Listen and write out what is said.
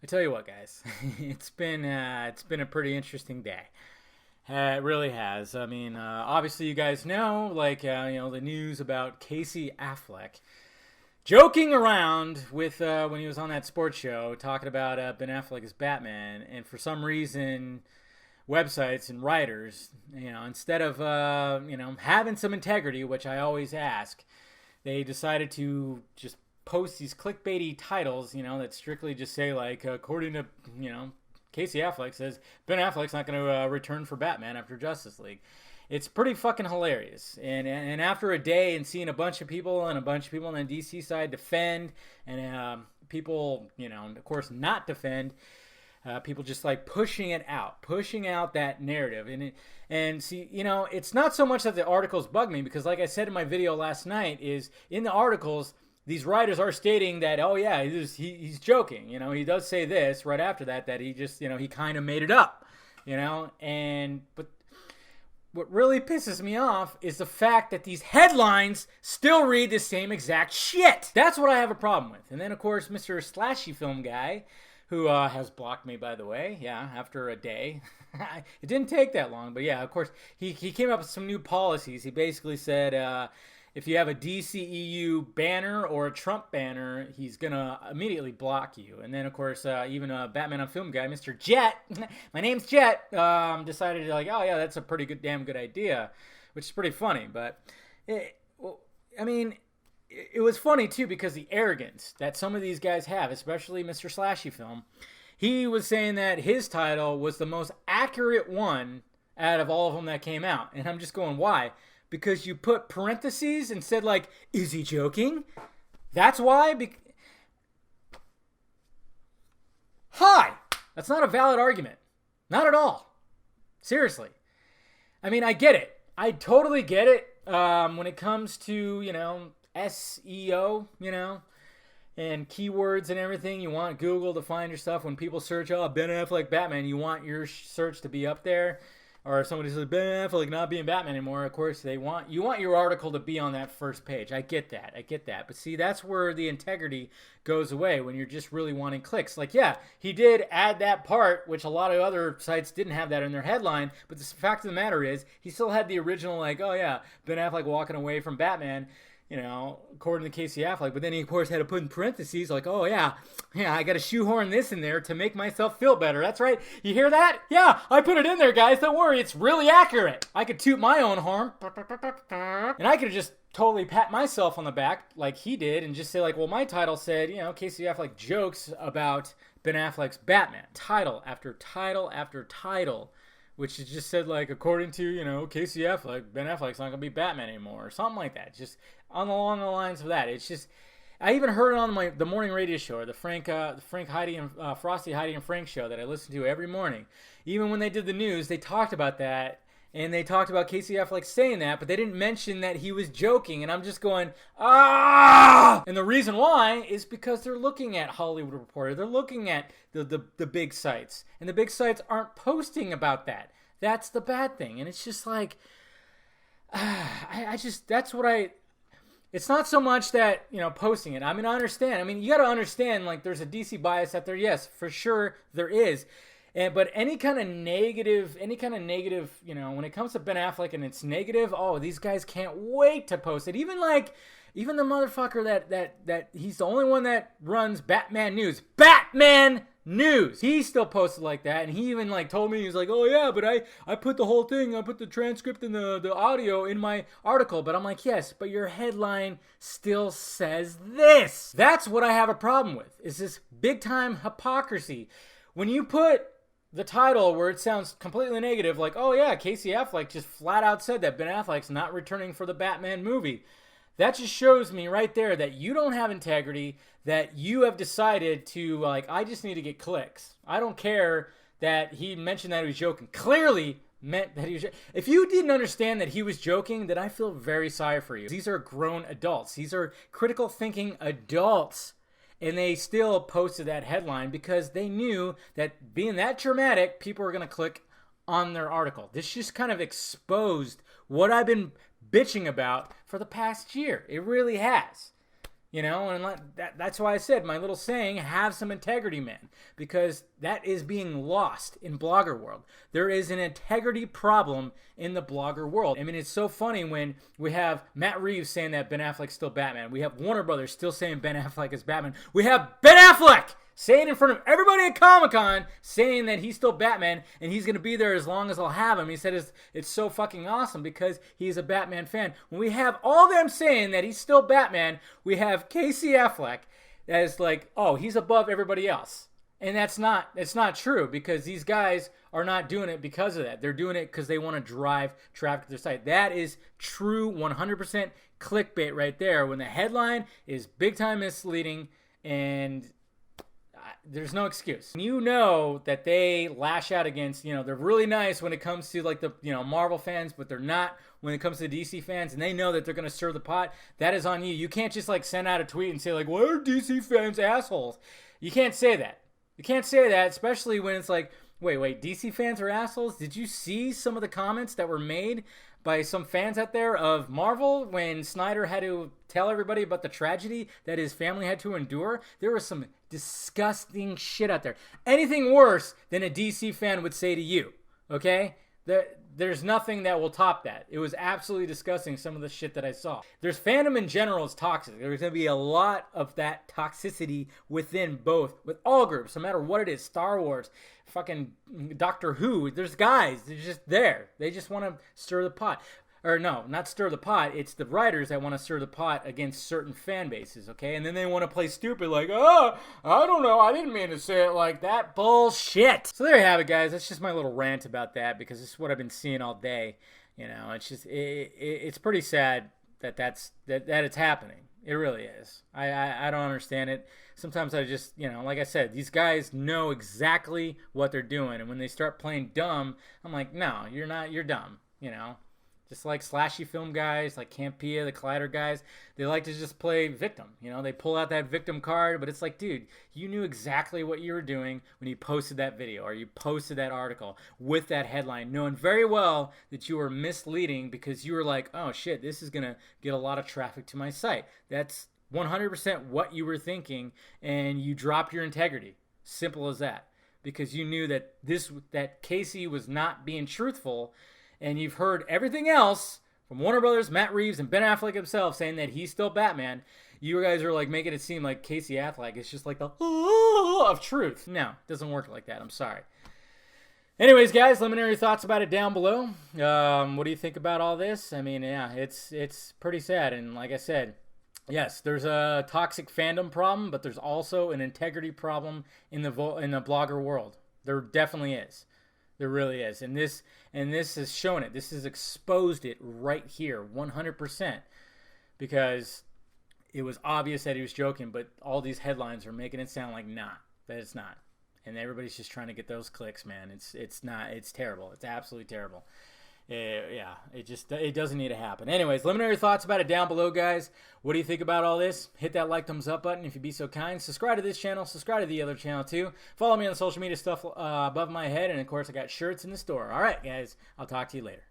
I tell you what, guys, it's been a pretty interesting day. It really has. I mean, obviously, you guys know, the news about Casey Affleck joking around with when he was on that sports show talking about Ben Affleck as Batman, and for some reason, websites and writers, instead of having some integrity, which I always ask, they decided to just post these clickbaity titles, that strictly just say according to, Casey Affleck says Ben Affleck's not going to return for Batman after Justice League. It's pretty fucking hilarious. And after a day and seeing a bunch of people on the DC side defend and people, of course not defend, people just like pushing out that narrative. And see, it's not so much that the articles bug me, because like I said in my video last night, is in the articles, these writers are stating that, oh yeah, he's joking. He does say this right after that he just, he kind of made it up, but what really pisses me off is the fact that these headlines still read the same exact shit. That's what I have a problem with. And then, of course, Mr. Slashy Film Guy, who has blocked me, by the way, after a day. It didn't take that long, but yeah, of course, he came up with some new policies. He basically said, if you have a DCEU banner or a Trump banner, he's going to immediately block you. And then, of course, even a Batman on Film Guy, Mr. Jet, my name's Jet, decided oh, yeah, that's a pretty damn good idea, which is pretty funny. But, it was funny, too, because the arrogance that some of these guys have, especially Mr. Slashy Film, he was saying that his title was the most accurate one out of all of them that came out. And I'm just going, why? Because you put parentheses and said, is he joking? That's why? Hi! That's not a valid argument. Not at all. Seriously. I mean, I get it. I totally get it when it comes to, SEO, and keywords and everything. You want Google to find your stuff. When people search, Ben Affleck Batman, you want your search to be up there. Or if somebody says Ben Affleck not being Batman anymore, of course you want your article to be on that first page. I get that. But see, that's where the integrity goes away when you're just really wanting clicks. He did add that part, which a lot of other sites didn't have that in their headline. But the fact of the matter is, he still had the original, oh yeah, Ben Affleck walking away from Batman, according to Casey Affleck. But then he, of course, had to put in parentheses, oh, yeah, I got to shoehorn this in there to make myself feel better. That's right. You hear that? Yeah, I put it in there, guys. Don't worry. It's really accurate. I could toot my own horn. And I could have just totally pat myself on the back like he did and just say, well, my title said, Casey Affleck jokes about Ben Affleck's Batman. Title after title after title. Which is just said, according to, Casey Affleck, Ben Affleck's not going to be Batman anymore, or something like that. Just along the lines of that. It's just, I even heard it on the morning radio show, the Frank Heidi and Frosty Heidi and Frank show that I listen to every morning. Even when they did the news, they talked about that, and they talked about Casey Affleck saying that, but they didn't mention that he was joking, and I'm just going, ah! And the reason why is because they're looking at Hollywood Reporter. They're looking at the big sites, and the big sites aren't posting about that. That's the bad thing, and it's just it's not so much that, posting it. I mean, I understand. I mean, you got to understand, there's a DC bias out there. Yes, for sure there is. But any kind of negative, when it comes to Ben Affleck and it's negative, oh, these guys can't wait to post it. Even the motherfucker that he's the only one that runs Batman News. Batman News! He still posted like that, and he even told me, he was oh yeah, but I put the whole thing, I put the transcript and the audio in my article. But I'm yes, but your headline still says this. That's what I have a problem with, is this big time hypocrisy. When you put the title where it sounds completely negative, oh yeah, Casey Affleck just flat out said that Ben Affleck's not returning for the Batman movie. That just shows me right there that you don't have integrity, that you have decided to, I just need to get clicks. I don't care that he mentioned that he was joking. Clearly meant that he was joking. If you didn't understand that he was joking, then I feel very sorry for you. These are grown adults. These are critical thinking adults. And they still posted that headline because they knew that being that dramatic, people were going to click on their article. This just kind of exposed what I've been bitching about for the past year. It really has. You know, and that's why I said my little saying, have some integrity, man, because that is being lost in blogger world. There is an integrity problem in the blogger world. I mean, it's so funny when we have Matt Reeves saying that Ben Affleck's still Batman. We have Warner Brothers still saying Ben Affleck is Batman. We have Ben Affleck saying in front of everybody at Comic-Con, saying that he's still Batman and he's going to be there as long as I'll have him. He said it's so fucking awesome because he's a Batman fan. When we have all them saying that he's still Batman, we have Casey Affleck as like, oh, he's above everybody else. And it's not true, because these guys are not doing it because of that. They're doing it because they want to drive traffic to their site. That is true 100% clickbait right there, when the headline is big time misleading and there's no excuse. You know that they lash out against, they're really nice when it comes to like the, Marvel fans, but they're not when it comes to DC fans, and they know that they're going to stir the pot. That is on you. You can't just like send out a tweet and say like, why are DC fans assholes? You can't say that. You can't say that, especially when it's like, wait, DC fans are assholes? Did you see some of the comments that were made by some fans out there of Marvel when Snyder had to tell everybody about the tragedy that his family had to endure? There was some disgusting shit out there. Anything worse than a DC fan would say to you, okay? There's nothing that will top that. It was absolutely disgusting, some of the shit that I saw. There's fandom in general is toxic. There's going to be a lot of that toxicity with all groups, no matter what it is. Star Wars, fucking Doctor Who. There's guys, they're just there. They just want to stir the pot. Or no, not stir the pot. It's the writers that want to stir the pot against certain fan bases, okay? And then they want to play stupid like, oh, I don't know, I didn't mean to say it like that. Bullshit. So there you have it, guys. That's just my little rant about that, because it's what I've been seeing all day. It's just, it's pretty sad that it's happening. It really is. I don't understand it. Sometimes I just, like I said, these guys know exactly what they're doing. And when they start playing dumb, I'm like, no, you're not, you're dumb, Just like slashy film guys, like Campea, the Collider guys, they like to just play victim. They pull out that victim card, but it's like, dude, you knew exactly what you were doing when you posted that video or you posted that article with that headline, knowing very well that you were misleading because you were like, oh shit, this is going to get a lot of traffic to my site. That's 100% what you were thinking, and you dropped your integrity. Simple as that. Because you knew that Casey was not being truthful. And you've heard everything else from Warner Brothers, Matt Reeves, and Ben Affleck himself saying that he's still Batman. You guys are like making it seem like Casey Affleck is just like the of truth. No, it doesn't work like that. I'm sorry. Anyways, guys, let me know your thoughts about it down below. What do you think about all this? I mean, yeah, it's pretty sad. And like I said, yes, there's a toxic fandom problem, but there's also an integrity problem in the blogger world. There definitely is. There really is. And this has shown it. This has exposed it right here, 100%. Because it was obvious that he was joking, but all these headlines are making it sound like that it's not. And everybody's just trying to get those clicks, man. It's not. It's terrible. It's absolutely terrible. It doesn't need to happen. Anyways, let me know your thoughts about it down below, guys. What do you think about all this? Hit that like, thumbs up button if you'd be so kind. Subscribe to this channel. Subscribe to the other channel too. Follow me on social media stuff above my head. And of course, I got shirts in the store. All right, guys. I'll talk to you later.